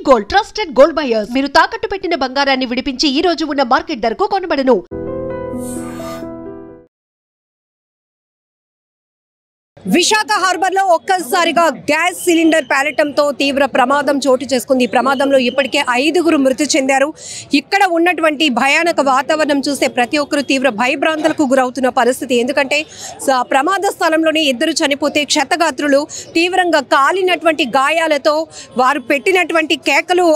Gold trusted gold buyers మీరు తాకట్టు పెట్టిన బంగారాన్ని విడిపించి ఈ రోజు ఉన్న మార్కెట్ ధరకు కొనబడను. విశాఖ హార్బర్ లో ఒక్కసారిగా గ్యాస్ సిలిండర్ పేలటంతో తీవ్ర ప్రమాదం చోటు చేసుకుంది. ఈ ప్రమాదంలో ఇప్పటికే 5గురు మృతి చెందారు. ఇక్కడ ఉన్నటువంటి భయానక వాతావరణం చూస్తే ప్రతి ఒక్కరు తీవ్ర భయభ్రాంతులకు గురవుతున్న పరిస్థితి. ఎందుకంటే ప్రమాద స్థలంలోనే 2 చనిపోతే క్షతగాత్రులు తీవ్రంగా కాలినటువంటి గాయాలతో వారు పెట్టినటువంటి కేకలు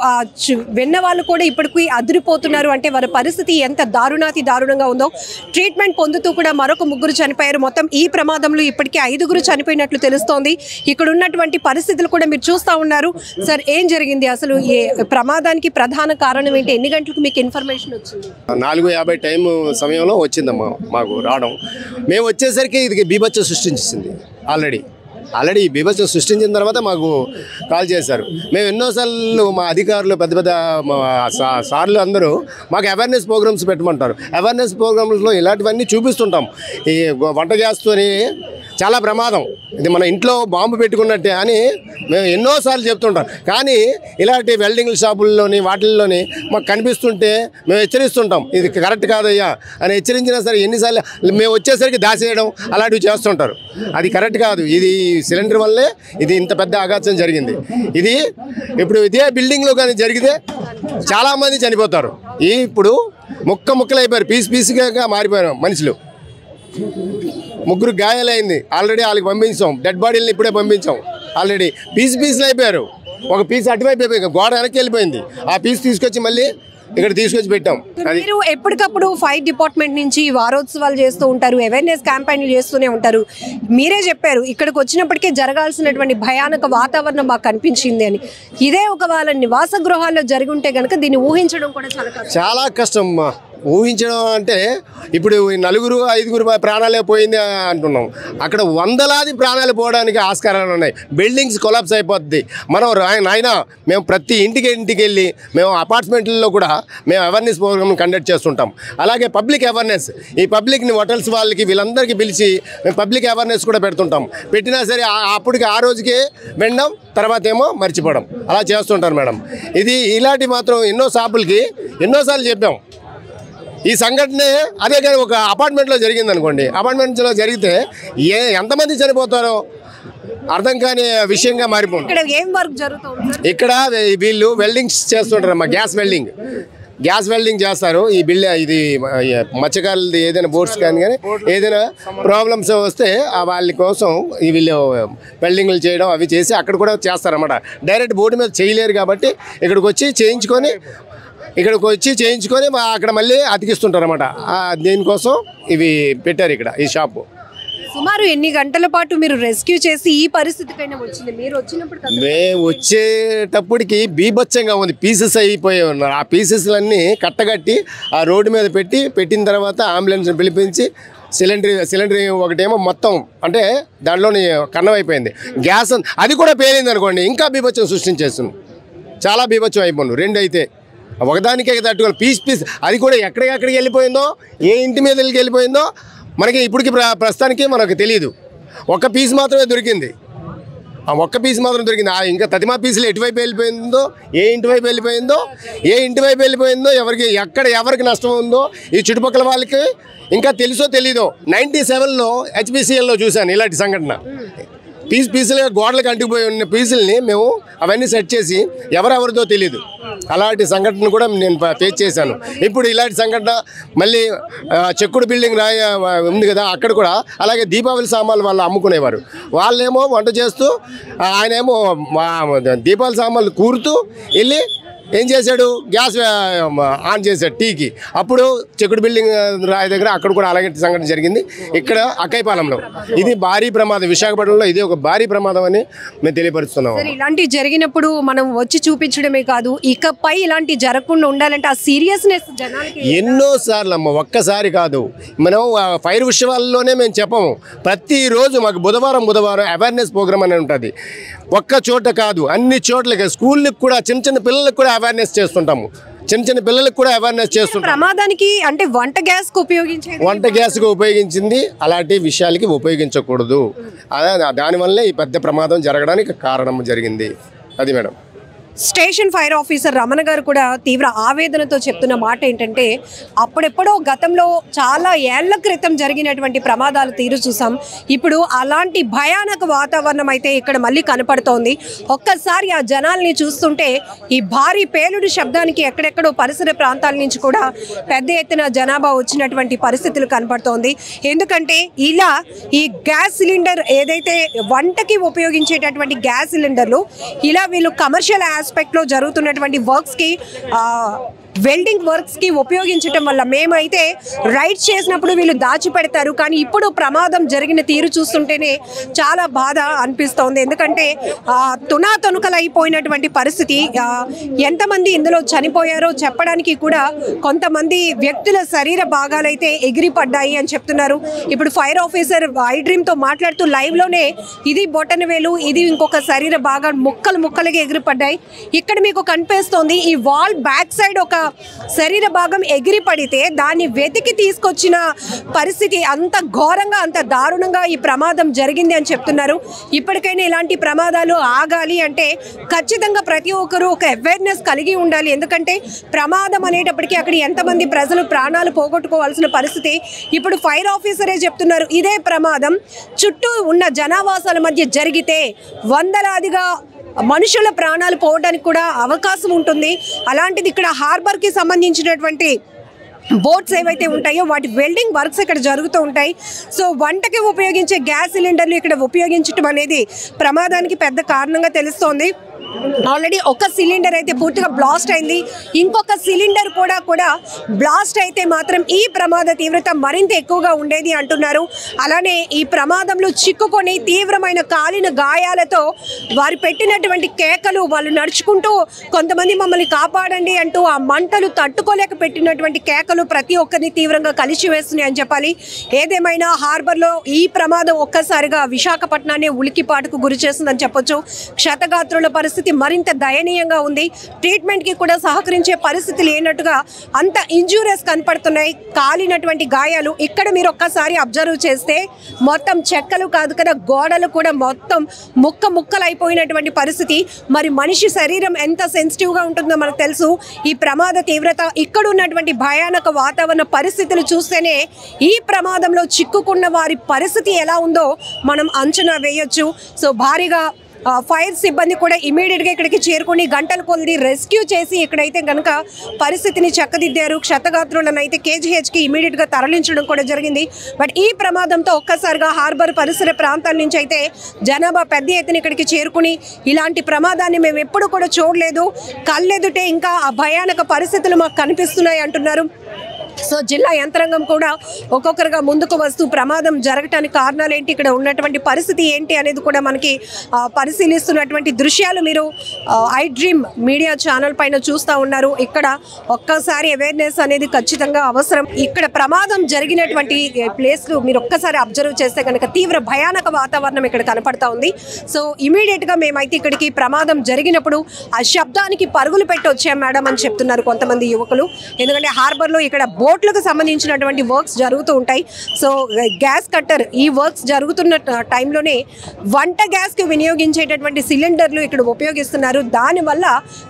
విన్న వాళ్ళు కూడా ఇప్పటికీ అదిరిపోతున్నారు. అంటే వారి పరిస్థితి ఎంత దారుణంగా ఉందో. ట్రీట్మెంట్ పొందుతూ కూడా మరొక 3 చనిపోయారు. మొత్తం ఈ ప్రమాదంలో ఇప్పటికే 5గురు చనిపోయినట్లు తెలుస్తోంది. ఇక్కడ ఉన్నటువంటి పరిస్థితులు కూడా మీరు చూస్తూ ఉన్నారు. సార్, ఏం జరిగింది అసలు? ఈ ప్రమాదానికి ప్రధాన కారణం ఏంటి? ఎన్ని గంటలకు మీకు ఇన్ఫర్మేషన్ వచ్చింది? 4:50 టైం సమయంలో వచ్చిందమ్మా మాకు రావడం. మేము వచ్చేసరికి ఇది బీభత్సం సృష్టించింది. ఆల్రెడీ బీభత్సం సృష్టించిన తర్వాత మాకు కాల్ చేశారు. మేము ఎన్నోసార్లు మా అధికారులు పెద్ద సార్లు అందరూ మాకు అవేర్నెస్ ప్రోగ్రామ్స్ పెట్టమంటారు. అవేర్నెస్ ప్రోగ్రామ్స్లో ఇలాంటివన్నీ చూపిస్తుంటాం. ఈ వంట గ్యాస్తోని చాలా ప్రమాదం, ఇది మన ఇంట్లో బాంబు పెట్టుకున్నట్టే అని మేము ఎన్నోసార్లు చెప్తుంటాం. కానీ ఇలాంటి వెల్డింగ్ షాపుల్లోని వాటిల్లోని మాకు కనిపిస్తుంటే మేము హెచ్చరిస్తుంటాం, ఇది కరెక్ట్ కాదయ్యా అని హెచ్చరించినా సరే ఎన్నిసార్లు మేము వచ్చేసరికి దాచేయడం అలాంటివి చేస్తుంటారు. అది కరెక్ట్ కాదు. ఇది సిలిండర్ వల్లే ఇది ఇంత పెద్ద ఆఘాతం జరిగింది. ఇది ఇప్పుడు ఇదే బిల్డింగ్లో కానీ జరిగితే చాలామంది చనిపోతారు. ఇప్పుడు ముక్కలైపోయారు, పీసుగా మారిపోయారు మనుషులు. 3 గాయాలైంది. ఆల్రెడీ వాళ్ళకి పంపించాం, డెడ్ బాడీలను ఇప్పుడే పంపించాం. ఆల్రెడీ పీసులు అయిపోయారు. ఒక పీస్ అటువైపు అయిపోయి గోడ వెనక్కి వెళ్ళిపోయింది. ఆ పీస్ తీసుకొచ్చి మళ్ళీ ఇక్కడ తీసుకొచ్చి పెట్టాం. మీరు ఎప్పటికప్పుడు ఫైర్ డిపార్ట్మెంట్ నుంచి వారోత్సవాలు చేస్తూ ఉంటారు, అవేర్నెస్ క్యాంపెయిన్లు చేస్తూనే ఉంటారు. మీరే చెప్పారు ఇక్కడికి వచ్చినప్పటికే జరగాల్సినటువంటి భయానక వాతావరణం మాకు కనిపించింది అని. ఇదే ఒక వాళ్ళ నివాస గృహాల్లో జరిగి ఉంటే కనుక దీన్ని ఊహించడం కూడా చాలా కష్టం. ఊహించడం అంటే ఇప్పుడు 4-5 ప్రాణాలే పోయింది అంటున్నాం. అక్కడ వందలాది ప్రాణాలు పోవడానికి ఆస్కారాలు ఉన్నాయి. బిల్డింగ్స్ కొలాప్స్ అయిపోద్ది. మనం నాయనా మేము ప్రతి ఇంటికి వెళ్ళి మేము అపార్ట్మెంట్లలో కూడా మేము అవేర్నెస్ ప్రోగ్రామ్ కండక్ట్ చేస్తుంటాం. అలాగే పబ్లిక్ అవేర్నెస్, ఈ పబ్లిక్ని హోటల్స్ వాళ్ళకి వీళ్ళందరికీ పిలిచి మేము పబ్లిక్ అవేర్నెస్ కూడా పెడుతుంటాం. పెట్టినా సరే అప్పటికి ఆ రోజుకే వినడం, తర్వాత ఏమో మర్చిపోవడం అలా చేస్తుంటారు మేడం. ఇది ఇలాంటి మాత్రం ఎన్నో షాపులకి ఎన్నోసార్లు చెప్పాం. ఈ సంఘటన అదే కానీ ఒక అపార్ట్మెంట్లో జరిగింది అనుకోండి, అపార్ట్మెంట్లో జరిగితే ఎంతమంది చనిపోతారో అర్థం కాని విషయంగా మారిపోతుంది. ఇక్కడ వీళ్ళు వెల్డింగ్స్ చేస్తుంటారమ్మా, గ్యాస్ వెల్డింగ్ చేస్తారు. ఈ ఇది మత్స్యకారులది ఏదైనా బోట్స్ కానీ ఏదైనా ప్రాబ్లమ్స్ వస్తే వాళ్ళ కోసం ఈ వీళ్ళు వెల్డింగ్లు చేయడం అవి చేసి అక్కడ కూడా చేస్తారన్నమాట. డైరెక్ట్ బోర్డు మీద చేయలేరు కాబట్టి ఇక్కడికి వచ్చి చేయించుకొని అక్కడ మళ్ళీ అతికిస్తుంటారు అన్నమాట. దీనికోసం ఇవి పెట్టారు ఇక్కడ ఈ షాపు. సుమారు ఎన్ని గంటల పాటు మీరు రెస్క్యూ చేసి ఈ పరిస్థితికైనా వచ్చింది? మీరు వచ్చినప్పుడు మేము వచ్చేటప్పటికి బీభత్సంగా ఉంది. పీసెస్ అయిపోయి ఉన్నారు. ఆ పీసెస్లన్నీ కట్టగట్టి ఆ రోడ్డు మీద పెట్టిన తర్వాత అంబులెన్స్ పిలిపించి సిలిండర్ ఒకటేమో మొత్తం అంటే దాంట్లోని కన్నం అయిపోయింది. గ్యాస్ అది కూడా పేలింది అనుకోండి, ఇంకా బీభత్సం సృష్టించేస్తుంది. చాలా బీభత్సం అయిపోయింది. 2 అయితే ఒకదానికే తట్టుకోవాలి. పీస్ అది కూడా ఎక్కడికి వెళ్ళిపోయిందో, ఏ ఇంటి మీద వెళ్ళిపోయిందో మనకి ఇప్పటికి ప్రస్తుతానికి మనకు తెలియదు. ఒక్క పీస్ మాత్రమే దొరికింది. ఆ ఒక్క పీస్ మాత్రం దొరికింది. ఇంకా తదిమా పీసులు ఎటువైపు వెళ్ళిపోయిందో, ఏ ఇంటి వైపు వెళ్ళిపోయిందో ఎవరికి నష్టం ఉందో ఈ చుట్టుపక్కల వాళ్ళకి ఇంకా తెలుసో తెలీదో. 97లో HPCLలో చూశాను ఇలాంటి సంఘటన. పీసులుగా గోడలకు అంటుకుపోయి ఉన్న పీసుల్ని మేము అవన్నీ సెట్ చేసి ఎవరెవరిదో తెలియదు. అలాంటి సంఘటన కూడా నేను ఫేస్ చేశాను. ఇప్పుడు ఇలాంటి సంఘటన మళ్ళీ చెక్కుడు బిల్డింగ్ ఉంది కదా, అక్కడ కూడా అలాగే దీపావళి సామాన్లు వాళ్ళు అమ్ముకునేవారు. వాళ్ళేమో వంట చేస్తూ ఆయనేమో దీపావళి సామాన్లు కూరుతూ వెళ్ళి ఏం చేశాడు, గ్యాస్ ఆన్ చేశాడు టీకి. అప్పుడు చెక్కుడు బిల్డింగ్ రాయి దగ్గర అక్కడ కూడా అలాగే సంఘటన జరిగింది. ఇక్కడ అక్కైపాలెంలో ఇది భారీ ప్రమాదం. విశాఖపట్నంలో ఇది ఒక భారీ ప్రమాదం అని మేము తెలియపరుస్తున్నాం. ఇలాంటివి జరిగినప్పుడు మనం వచ్చి చూపించడమే కాదు, ఇకపై ఇలాంటి జరగకుండా ఉండాలంటే ఆ సీరియస్నెస్ ఎన్నోసార్లు అమ్మ, ఒక్కసారి కాదు. మనం ఫైర్ ఉత్సవాల్లోనే మేము చెప్పము. ప్రతిరోజు మాకు బుధవారం అవేర్నెస్ ప్రోగ్రామ్ అని ఉంటుంది. ఒక్క చోట కాదు, అన్ని చోట్లకి స్కూళ్ళకి కూడా చిన్న పిల్లలకు కూడా అవేర్నెస్ చేస్తుంటాము. చిన్న పిల్లలకు కూడా అవేర్నెస్ చేస్తుంటాం. ప్రమాదానికి అంటే వంట గ్యాస్కు ఉపయోగించింది అలాంటి విషయాలకి ఉపయోగించకూడదు. దానివల్లే ఈ పెద్ద ప్రమాదం జరగడానికి కారణం జరిగింది. అది madam. Station fire officer Ramana గారు కూడా తీవ్ర ఆవేదనతో చెప్తున్న మాట ఏంటంటే అప్పుడెప్పుడో గతంలో చాలా ఏళ్ల క్రితం జరిగినటువంటి ప్రమాదాలు తీరు చూసాం. ఇప్పుడు అలాంటి భయానక వాతావరణం అయితే ఇక్కడ మళ్ళీ కనపడుతోంది. ఒక్కసారి ఆ జనాల్ని చూస్తుంటే ఈ భారీ పేలుడు శబ్దానికి ఎక్కడెక్కడో పరిసర ప్రాంతాల నుంచి కూడా పెద్ద ఎత్తున జనాభా వచ్చినటువంటి పరిస్థితులు కనపడుతోంది. ఎందుకంటే ఇలా ఈ గ్యాస్ సిలిండర్ ఏదైతే వంటకి ఉపయోగించేటటువంటి గ్యాస్ సిలిండర్లు ఇలా వీళ్ళు కమర్షియల్ ఆస్పెక్ట్ లో జరుగుతున్నటువంటి వర్క్స్ కి వెల్డింగ్ వర్క్స్ కి ఉపయోగించడం వల్ల మేమైతే రైడ్స్ చేసినప్పుడు వీళ్ళు దాచిపెడతారు. కానీ ఇప్పుడు ప్రమాదం జరిగిన తీరు చూస్తుంటేనే చాలా బాధ అనిపిస్తోంది. ఎందుకంటే తునాతునకలు అయిపోయినటువంటి పరిస్థితి. ఎంతమంది ఇందులో చనిపోయారో చెప్పడానికి కూడా కొంతమంది వ్యక్తుల శరీర భాగాలైతే ఎగిరిపడ్డాయి అని చెప్తున్నారు. ఇప్పుడు ఫైర్ ఆఫీసర్ ఐ డ్రీమ్ తో మాట్లాడుతూ లైవ్ లోనే ఇది బొటన వేలు, ఇది ఇంకొక శరీర భాగం ముక్కలుగా ఎగిరిపడ్డాయి. ఇక్కడ మీకు కనిపిస్తోంది ఈ వాల్ బ్యాక్ సైడ్ ఒక శరీర భాగం ఎగిరి పడితే దాన్ని వెతికి తీసుకొచ్చిన పరిస్థితి. అంత ఘోరంగా అంత దారుణంగా ఈ ప్రమాదం జరిగింది అని చెప్తున్నారు. ఇప్పటికైనా ఇలాంటి ప్రమాదాలు ఆగాలి అంటే ఖచ్చితంగా ప్రతి ఒక్కరూ ఒక అవేర్నెస్ కలిగి ఉండాలి. ఎందుకంటే ప్రమాదం అనేటప్పటికీ అక్కడ ఎంతమంది ప్రజలు ప్రాణాలు పోగొట్టుకోవాల్సిన పరిస్థితి. ఇప్పుడు ఫైర్ ఆఫీసరే చెప్తున్నారు ఇదే ప్రమాదం చుట్టూ ఉన్న జనావాసాల మధ్య జరిగితే వందలాదిగా మనుషుల ప్రాణాలు పోవడానికి కూడా అవకాశం ఉంటుంది. అలాంటిది ఇక్కడ హార్బర్కి సంబంధించినటువంటి బోట్స్ ఏవైతే ఉంటాయో వాటి వెల్డింగ్ వర్క్స్ ఇక్కడ జరుగుతూ ఉంటాయి. సో వంటకి ఉపయోగించే గ్యాస్ సిలిండర్లు ఇక్కడ ఉపయోగించడం అనేది ప్రమాదానికి పెద్ద కారణంగా తెలుస్తోంది. ఆల్రెడీ ఒక సిలిండర్ అయితే పూర్తిగా బ్లాస్ట్ అయింది. ఇంకొక సిలిండర్ కూడా బ్లాస్ట్ అయితే మాత్రం ఈ ప్రమాద తీవ్రత మరింత ఎక్కువగా ఉండేది అంటున్నారు. అలానే ఈ ప్రమాదంలో చిక్కుకొని తీవ్రమైన కాలిన గాయాలతో వారు పెట్టినటువంటి కేకలు, వాళ్ళు నడుచుకుంటూ కొంతమంది మమ్మల్ని కాపాడండి అంటూ ఆ మంటలు తట్టుకోలేక పెట్టినటువంటి కేకలు ప్రతి ఒక్కరిని తీవ్రంగా కలిసివేస్తున్నాయి అని చెప్పాలి. ఏదేమైనా హార్బర్లో ఈ ప్రమాదం ఒక్కసారిగా విశాఖపట్నాన్ని ఉలికిపాటుకు గురి చేస్తుందని చెప్పొచ్చు. క్షతగాత్రుల పరిస్థితి మరింత దయనీయంగా ఉంది. ట్రీట్మెంట్ కి కూడా సహకరించే పరిస్థితి లేనట్టుగా అంత ఇంజూరియస్ కనపడుతున్నాయి. కాలినటువంటి గాయాలు ఇక్కడ మీరు ఒక్కసారి అబ్జర్వ్ చేస్తే మొత్తం చెక్కలు కాదు కదా, గోడలు కూడా మొత్తం ముక్కలు అయిపోయినటువంటి పరిస్థితి. మరి మనిషి శరీరం ఎంత సెన్సిటివ్ గా ఉంటుందో మనకు తెలుసు. ఈ ప్రమాద తీవ్రత, ఇక్కడ ఉన్నటువంటి భయానక వాతావరణ పరిస్థితులు చూస్తేనే ఈ ప్రమాదంలో చిక్కుకున్న వారి పరిస్థితి ఎలా ఉందో మనం అంచనా వేయొచ్చు. సో భారీగా ఫైర్ సిబ్బంది కూడా ఇమీడియట్గా ఇక్కడికి చేరుకుని గంటల కొద్ది రెస్క్యూ చేసి ఇక్కడైతే కనుక పరిస్థితిని చక్కదిద్దారు. క్షతగాత్రులను అయితే కేజీహెచ్కి ఇమీడియట్గా తరలించడం కూడా జరిగింది. బట్ ఈ ప్రమాదంతో ఒక్కసారిగా హార్బర్ పరిసర ప్రాంతాల నుంచి అయితే జనాభా పెద్ద ఎత్తున ఇక్కడికి చేరుకుని ఇలాంటి ప్రమాదాన్ని మేము ఎప్పుడు కూడా చూడలేదు, కళ్ళెదుటే ఇంకా ఆ భయానక పరిస్థితులు మాకు కనిపిస్తున్నాయి అంటున్నారు. సో జిల్లా యంత్రాంగం కూడా ఒక్కొక్కరుగా ముందుకు వస్తూ ప్రమాదం జరగటానికి కారణాలు ఏంటి, ఇక్కడ ఉన్నటువంటి పరిస్థితి ఏంటి అనేది కూడా మనకి పరిశీలిస్తున్నటువంటి దృశ్యాలు మీరు ఐ డ్రీమ్ మీడియా ఛానల్ పైన చూస్తూ ఉన్నారు. ఇక్కడ ఒక్కసారి అవేర్నెస్ అనేది ఖచ్చితంగా అవసరం. ఇక్కడ ప్రమాదం జరిగినటువంటి ప్లేస్లు మీరు ఒక్కసారి అబ్జర్వ్ చేస్తే కనుక తీవ్ర భయానక వాతావరణం ఇక్కడ కనపడతా ఉంది. సో ఇమీడియట్గా మేమైతే ఇక్కడికి ప్రమాదం జరిగినప్పుడు ఆ శబ్దానికి పరుగులు పెట్టి వచ్చాం మేడం అని చెప్తున్నారు కొంతమంది యువకులు. ఎందుకంటే హార్బర్లో ఇక్కడ బోట్లకు సంబంధించినటువంటి వర్క్స్ జరుగుతూ ఉంటాయి. సో గ్యాస్ కట్టర్ ఈ వర్క్స్ జరుగుతున్న టైంలోనే వంట గ్యాస్కి వినియోగించేటటువంటి సిలిండర్లు ఇక్కడ ఉపయోగిస్తున్నారు. దానివల్ల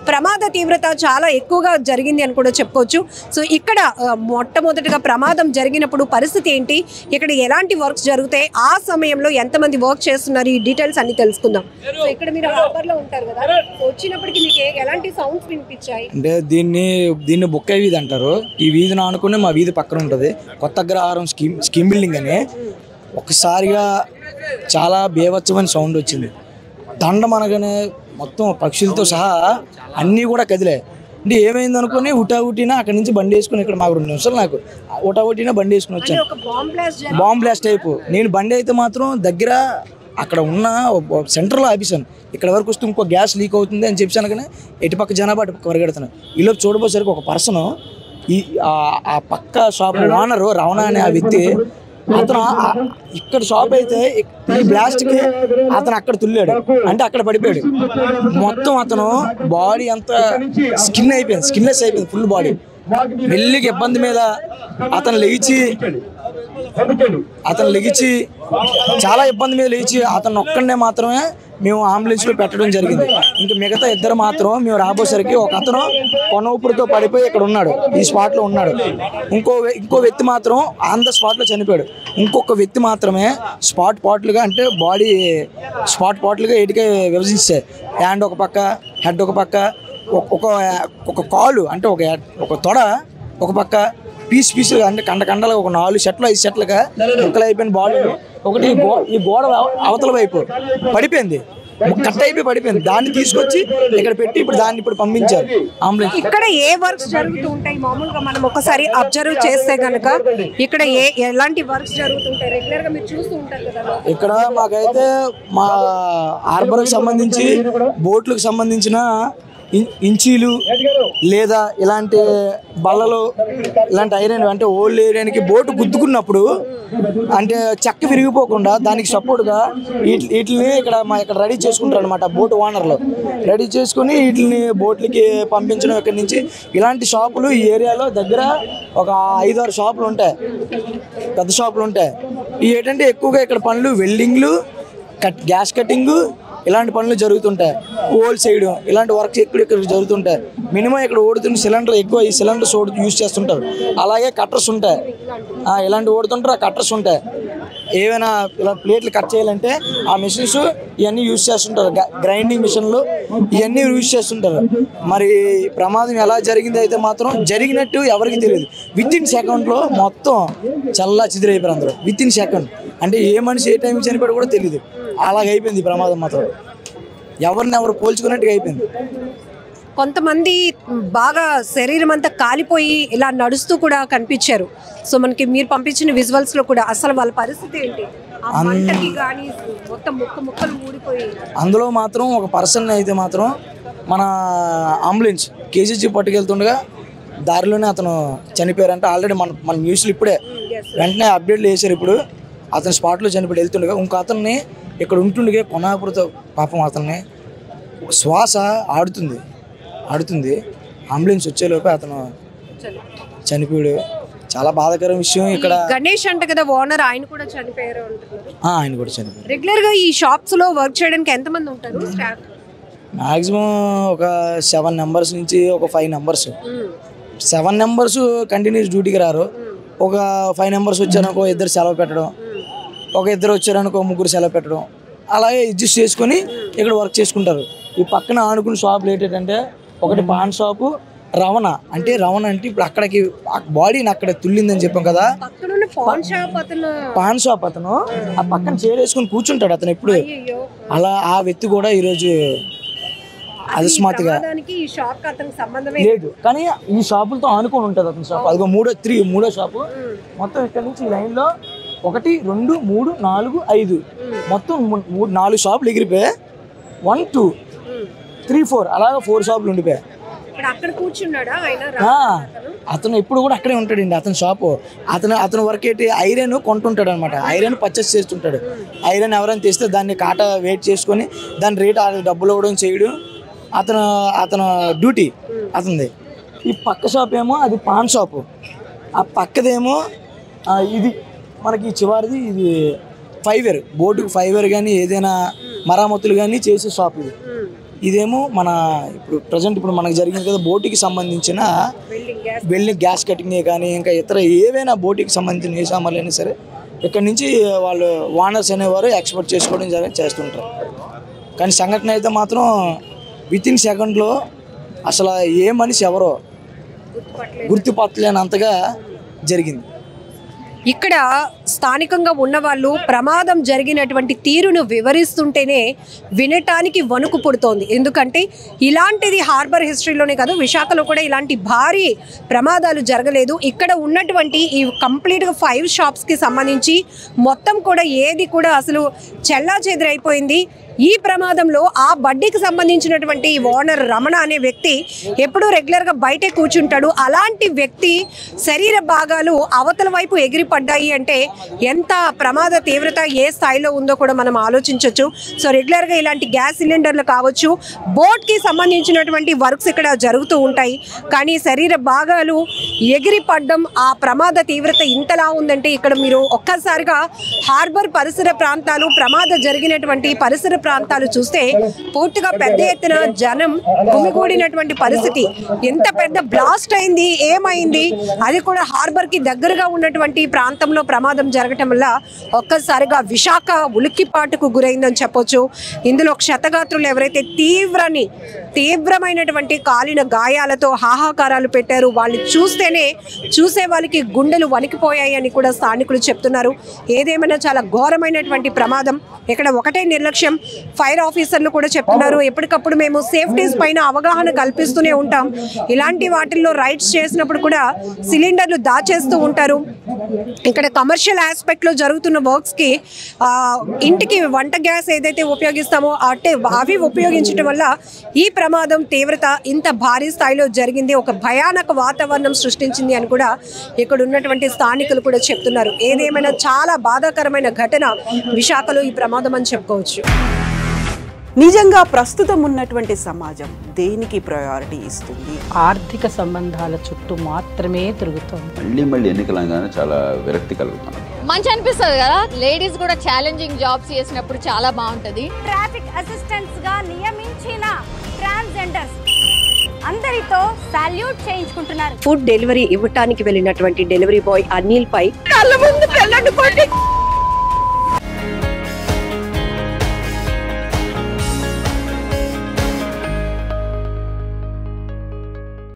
ప్రమాద తీవ్రత చాలా ఎక్కువగా జరిగింది అని కూడా చెప్పుకోవచ్చు. సో ఇక్కడ మొట్టమొదటిగా ప్రమాదం జరిగినప్పుడు పరిస్థితి ఏంటి, ఇక్కడ ఎలాంటి వర్క్స్ జరుగుతాయి, ఆ సమయంలో ఎంతమంది వర్క్ చేస్తున్నారు, ఈ డీటెయిల్స్ అన్ని తెలుసుకుందాం. సో ఇక్కడ మీరు హార్బర్లో ఉంటారు కదా, వచ్చినప్పటికీ మీకు ఎలాంటి సౌండ్స్ వినిపించాయి? అంటే దీన్ని బుక్క వీధి అంటారు. ఈ వీధి అనుకుని మా వీధి పక్కన ఉంటుంది కొత్త అగ్రహారం స్కీమ్ బిల్డింగ్ అని. ఒకసారిగా చాలా బేవచ్చమైన సౌండ్ వచ్చింది. దండం అనగానే మొత్తం పక్షులతో సహా అన్నీ కూడా కదిలే. అంటే ఏమైంది అనుకుని హుటాహుటినా అక్కడి నుంచి బండి వేసుకుని ఇక్కడ మాకు 2 నిమిషాలు నాకు హుటాహుటినా బండి వేసుకుని వచ్చాను. Bomb blast type. నేను బండి అయితే మాత్రం దగ్గర అక్కడ ఉన్న సెంటర్లో ఆపేసాను. ఇక్కడ వరకు వస్తే ఇంకో గ్యాస్ లీక్ అవుతుంది అని చెప్పాను. కానీ ఎటుపక్క జనాభా అటుపక్క పరిగెడుతున్నాను. ఈలోపు చూడబోసరికి ఒక పర్సన్ ఆ పక్క షాప్ ఓనరు రమణ అనే ఆ వ్యక్తి, అతను ఇక్కడ షాప్ అయితే ఈ బ్లాస్ట్కి అతను అక్కడ తుల్లాడు, అంటే అక్కడ పడిపోయాడు. మొత్తం అతను బాడీ అంతా స్కిన్లెస్ అయిపోయింది ఫుల్ బాడీ. మెల్లిగా ఇబ్బంది మీద అతను లెగిచి చాలా ఇబ్బంది మీద లేచి అతను ఒక్కడే మాత్రమే మేము అంబులెన్స్లో పెట్టడం జరిగింది. ఇంకా మిగతా ఇద్దరు మాత్రం మేము రాబోసరికి ఒక అతను కొన ఊపిరితో పడిపోయి ఇక్కడ ఉన్నాడు, ఈ స్పాట్లో ఉన్నాడు. ఇంకో వ్యక్తి మాత్రం ఆన్ ద స్పాట్లో చనిపోయాడు. ఇంకొక వ్యక్తి మాత్రమే స్పాట్ పాట్లుగా, అంటే బాడీ స్పాట్ పాట్లుగా ఎటుకే విభజించాయి. హ్యాండ్ ఒక పక్క, హెడ్ ఒక పక్క, ఒక కాలు అంటే ఒక తొడ ఒక పక్క, పీసుగా అంటే కండలు ఒక 4 సెట్లు 5 సెట్లుగా ముక్కలు అయిపోయిన బాడీ ఒకటి ఈ గోడ అవతల వైపు పడిపోయింది, కట్ అయిపోయి పడిపోయింది. దాన్ని తీసుకొచ్చి ఇక్కడ పెట్టి ఇప్పుడు పంపించారు అంబులెన్స్. ఇక్కడ ఏ వర్క్స్ జరుగుతూ ఉంటాయి మామూలుగా మనం ఒకసారి అబ్జర్వ్ చేస్తే కనుక ఇక్కడ ఎలాంటి వర్క్స్ జరుగుతుంటాయి? రెగ్యులర్ గా మీరు చూస్తూ ఉంటారు కదా. ఇక్కడ మాకైతే మా హార్బర్కి సంబంధించి బోట్లకు సంబంధించిన ఇంచీలు లేదా ఇలాంటి బల్లలు, ఇలాంటి ఐరన్ అంటే ఓల్డ్ ఏరియానికి బోటు గుద్దుకున్నప్పుడు అంటే చెక్క విరిగిపోకుండా దానికి సపోర్ట్గా వీటిని ఇక్కడ రెడీ చేసుకుంటారు అనమాట. బోటు ఓనర్లు రెడీ చేసుకుని వీటిని బోట్లకి పంపించడం. ఇక్కడి నుంచి ఇలాంటి షాపులు ఈ ఏరియాలో దగ్గర ఒక 5-6 షాపులు ఉంటాయి, పెద్ద షాపులు ఉంటాయి. ఇవి ఏంటంటే ఎక్కువగా ఇక్కడ పనులు వెల్డింగ్లు, గ్యాస్ కటింగ్ ఇలాంటి పనులు జరుగుతుంటాయి. హోల్ సైడ్ ఇలాంటి వర్క్స్ ఇక్కడ జరుగుతుంటాయి. మినిమం ఇక్కడ ఓడుతున్న సిలిండర్ ఎక్కువ, ఈ సిలిండర్స్ యూజ్ చేస్తుంటారు. అలాగే కట్టర్స్ ఉంటాయి, ఇలాంటి ఓడుతుంటారు. ఆ కట్టర్స్ ఉంటాయి. ఏమైనా ఇలా ప్లేట్లు కట్ చేయాలంటే ఆ మిషన్స్ ఇవన్నీ యూజ్ చేస్తుంటారు. గ్రైండింగ్ మిషన్లు ఇవన్నీ యూజ్ చేస్తుంటారు. మరి ప్రమాదం ఎలా జరిగింది అయితే మాత్రం జరిగినట్టు ఎవరికి తెలియదు. వితిన్ సెకండ్లో మొత్తం చల్లా చిదిరైపోయారు అందరూ. వితిన్ సెకండ్ అంటే ఏ మనిషి ఏ టైంకి చనిపోయాడు కూడా తెలియదు. అలాగైపోయింది ప్రమాదం మాత్రం. ఎవరు పోల్చుకున్నట్టుగా అయిపోయింది. కొంతమంది బాగా శరీరం అంతా కాలిపోయి ఇలా నడుస్తూ కూడా కనిపించారు. సో మనకి మీరు పంపించిన విజువల్స్ లో కూడా అసలు వాళ్ళ పరిస్థితి ఏంటి? మొత్తం ముక్కలు ఊడిపోయి. అందులో మాత్రం ఒక పర్సన్ అయితే మాత్రం మన అంబులెన్స్ కేజీజీ పట్టుకెళ్తుండగా దారిలోనే అతను చనిపోయారంటే ఆల్రెడీ మన న్యూస్లో ఇప్పుడే వెంటనే అప్డేట్లు వేసారు. ఇప్పుడు అతను స్పాట్లో చనిపోయి వెళ్తుండగా ఇంకో అతన్ని ఇక్కడ ఉంటుండగా కొనాపురతో పాపం అతన్ని శ్వాస ఆడుతుంది అంబులెన్స్ వచ్చేలోపే అతను చనిపోయాడు. చాలా బాధాకరం విషయం. ఇక్కడ గణేష్ అంట కదా ఓనర్, ఆయన కూడా చనిపోయారు. ఆయన కూడా చనిపోయారు. రెగ్యులర్ గా ఈ షాప్స్ లో వర్క్ చేయడానికి ఎంతమంది ఉంటారు? మాక్సిమం ఒక 7 మెంబర్స్ నుంచి ఒక 5 మెంబర్స్. 7 మెంబర్స్ కంటిన్యూస్ డ్యూటీకి రారు. ఒక 5 మెంబర్స్ వచ్చారనుకో 2 సెలవు పెట్టడం, ఒక 2 వచ్చారనుకో 3 సెలవు పెట్టడం, అలాగే అడ్జస్ట్ చేసుకొని ఇక్కడ వర్క్ చేసుకుంటారు. ఈ పక్కన ఆనుకున్న షాపులు ఏంటంటే ఒకటి పాన్ షాపు, రవణ అంటే ఇప్పుడు అక్కడికి బాడీని అక్కడ తుల్లిందని చెప్పాం కదా. పాన్ షాప్ అతను ఆ పక్కన చైర్ వేసుకుని కూర్చుంటాడు అతను ఎప్పుడు. అలా ఆ వ్యక్తి కూడా ఈరోజు అకస్మాత్తుగా లేదు. కానీ ఈ షాపులతో ఆనుకొని ఉంటుంది అతని షాప్. అదిగో మూడో షాపు. మొత్తం ఇక్కడ నుంచి ఈ లైన్లో 1, 2, 3, 4, 5 మొత్తం 4 షాపులు ఎగిరిపోయాయి. 1, 2, 3, 4 అలాగా 4 షాపులు ఉండిపోయాయి. అతను ఎప్పుడు కూడా అక్కడే ఉంటాడండి అతని షాపు. అతను వర్క్ ఏంటి ఐరన్ కొంటుంటాడు అనమాట. ఐరన్ పర్చేస్ చేస్తుంటాడు. ఐరన్ ఎవరైనా తెస్తే దాన్ని కాటా వెయిట్ చేసుకొని దాని రేట్ డబ్బులు ఇవ్వడం చేయడం అతను డ్యూటీ అతనిది. ఈ పక్క షాప్ ఏమో అది పాన్ షాపు. ఆ పక్కదేమో ఇది మనకి చివరిది ఇది ఫైవేర్, బోటుకు ఫైవేర్ కానీ ఏదైనా మరామతులు కానీ చేసే షాప్ ఇది. ఇదేమో మన ప్రజెంట్ మనకు జరిగింది కదా బోటుకి సంబంధించిన వెల్డింగ్ గ్యాస్ కటింగ్ కానీ ఇంకా ఇతర ఏవైనా బోటుకి సంబంధించిన ఏ సామాన్లు అయినా సరే ఇక్కడ నుంచి వాళ్ళు ఓనర్స్ అనేవారు ఎక్స్పోర్ట్ చేసుకోవడం చేస్తుంటారు. కానీ సంఘటన అయితే మాత్రం వితిన్ సెకండ్లో అసలు ఏ మనిషి ఎవరో గుర్తుపట్టలేనంతగా జరిగింది. ఇక్కడ స్థానికంగా ఉన్నవాళ్ళు ప్రమాదం జరిగినటువంటి తీరును వివరిస్తుంటేనే వినటానికి వణుకు పుడుతోంది. ఎందుకంటే ఇలాంటిది హార్బర్ హిస్టరీలోనే కాదు, విశాఖలో కూడా ఇలాంటి భారీ ప్రమాదాలు జరగలేదు. ఇక్కడ ఉన్నటువంటి ఈ కంప్లీట్గా 5 షాప్స్కి సంబంధించి మొత్తం కూడా ఏది కూడా అసలు చెల్లాచెదురైపోయింది. ఈ ప్రమాదంలో ఆ బడ్డీకి సంబంధించినటువంటి ఓనర్ రమణ అనే వ్యక్తి ఎప్పుడూ రెగ్యులర్గా బయటే కూర్చుంటాడు. అలాంటి వ్యక్తి శరీర భాగాలు అవతల వైపు ఎగిరిపడ్డాయి అంటే ఎంత ప్రమాద తీవ్రత ఏ స్థాయిలో ఉందో కూడా మనం ఆలోచించవచ్చు. సో రెగ్యులర్గా ఇలాంటి గ్యాస్ సిలిండర్లు కావచ్చు, బోట్కి సంబంధించినటువంటి వర్క్స్ ఇక్కడ జరుగుతూ ఉంటాయి. కానీ శరీర భాగాలు ఎగిరిపడ్డం, ఆ ప్రమాద తీవ్రత ఇంతలా ఉందంటే ఇక్కడ మీరు ఒక్కసారిగా హార్బర్ పరిసర ప్రాంతాలు, ప్రమాదం జరిగినటువంటి పరిసర ప్రాంతాలు చూస్తే పూర్తిగా పెద్ద ఎత్తున జనం గుమిగూడినటువంటి పరిస్థితి. ఎంత పెద్ద బ్లాస్ట్ అయింది, ఏమైంది, అది కూడా హార్బర్ కి దగ్గరగా ఉన్నటువంటి ప్రాంతంలో ప్రమాదం జరగటం వల్ల ఒక్కసారిగా విశాఖ ఉలిక్కిపాటుకు గురైందని చెప్పొచ్చు. ఇందులో క్షతగాత్రులు ఎవరైతే తీవ్రమైనటువంటి కాలిన గాయాలతో హాహాకారాలు పెట్టారు. వాళ్ళు చూసే వాళ్ళకి గుండెలు వణికిపోయాయి అని కూడా స్థానికులు చెప్తున్నారు. ఏదేమైనా చాలా ఘోరమైనటువంటి ప్రమాదం. ఇక్కడ ఒకటే నిర్లక్ష్యం. ఫైర్ ఆఫీసర్లు కూడా చెప్తున్నారు, ఎప్పటికప్పుడు మేము సేఫ్టీస్ పైన అవగాహన కల్పిస్తూనే ఉంటాం. ఇలాంటి వాటిల్లో రైడ్స్ చేసినప్పుడు కూడా సిలిండర్లు దాచేస్తూ ఉంటారు. ఇక్కడ కమర్షియల్ ఆస్పెక్ట్ లో జరుగుతున్న వర్క్స్ కి ఇంటికి వంట గ్యాస్ ఏదైతే ఉపయోగిస్తామో అవి ఉపయోగించడం వల్ల ఈ ప్రమాదం తీవ్రత ఇంత భారీ స్థాయిలో జరిగింది. ఒక భయానక వాతావరణం సృష్టించింది అని కూడా ఇక్కడ ఉన్నటువంటి స్థానికులు కూడా చెప్తున్నారు. ఏదేమైనా చాలా బాధాకరమైన ఘటన విశాఖలో ఈ ప్రమాదం అని చెప్పుకోవచ్చు. నిజంగా ప్రస్తుతం ఉన్నటువంటి సమాజం దేనికి ప్రయారిటీ ఇస్తుంది? ఆర్థిక సంబంధాల చుట్టూ మాత్రమే తిరుగుతుంది. మళ్ళీ ఎన్నికలంగానే చాలా విరక్తి కలుగుతుంది. మంచి అనిపిస్తుంది కదా, లేడీస్ కూడా ఛాలెంజింగ్ జాబ్స్ చేసినప్పుడు చాలా బాగుంటది. ట్రాఫిక్ అసిస్టెంట్స్ గా నియమించిన ట్రాన్స్జెండర్స్ అందరితో సాల్యూట్ చేయించుకుంటున్నారు. ఫుడ్ డెలివరీ ఇవ్వటానికి వెళ్ళినటువంటి డెలివరీ బాయ్ అనిల్ పై కళ్ళ ముందు